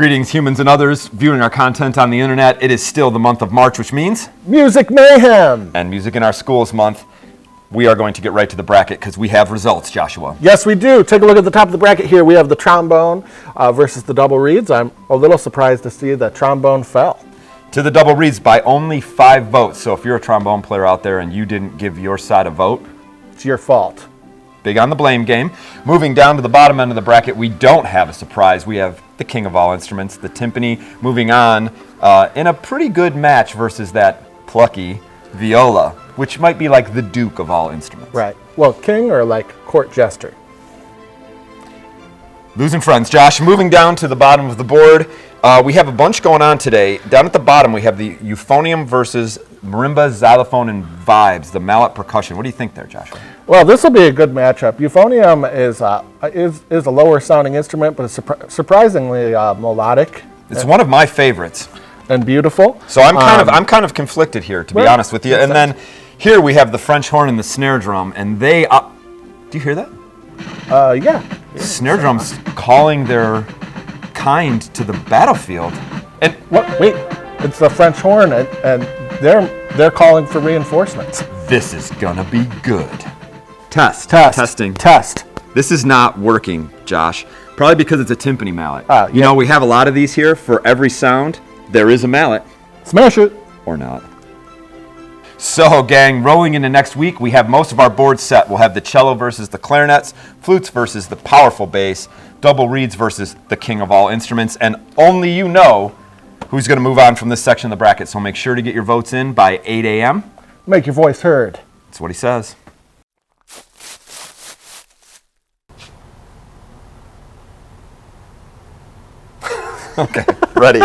Greetings, humans and others viewing our content on the internet. It is still the month of March, which means Music Mayhem! And Music in Our Schools month. We are going to get right to the bracket because we have results, Joshua. Yes, we do. Take a look at the top of the bracket here. We have the trombone versus the double reeds. I'm a little surprised to see that trombone fell. To the double reeds by only 5 votes. So if you're a trombone player out there and you didn't give your side a vote, It's your fault. big on the blame game. Moving down to the bottom end of the bracket, we don't have a surprise. We have the king of all instruments, the timpani, moving on in a pretty good match versus that plucky viola, which might be like the duke of all instruments. Right. Well, king or like court jester? Losing friends, Josh. Moving down to the bottom of the board, we have a bunch going on today. Down at the bottom, we have the Euphonium versus marimba, xylophone, and vibes, the mallet percussion. What do you think there, Joshua? Well, this will be a good matchup. Euphonium is a lower sounding instrument, but it's surprisingly melodic. It's one of my favorites. And beautiful. So I'm kind of conflicted here, to be honest with you. And then here we have the French horn and the snare drum, and they do you hear that? Yeah. Snare drums calling their kind to the battlefield. And What? Wait, it's the French horn, and they're calling for reinforcements. this is gonna be good. Testing. Test. This is not working, Josh. Probably because it's a timpani mallet. You Yeah. know, we have a lot of these here. For every sound, there is a mallet. Smash it. Or not. So, gang, rolling into next week, we have most of our boards set. We'll have the cello versus the clarinets, flutes versus the powerful bass, double reeds versus the king of all instruments, and only you know who's going to move on from this section of the bracket. So make sure to get your votes in by 8 a.m. Make your voice heard. That's what he says. Okay, ready.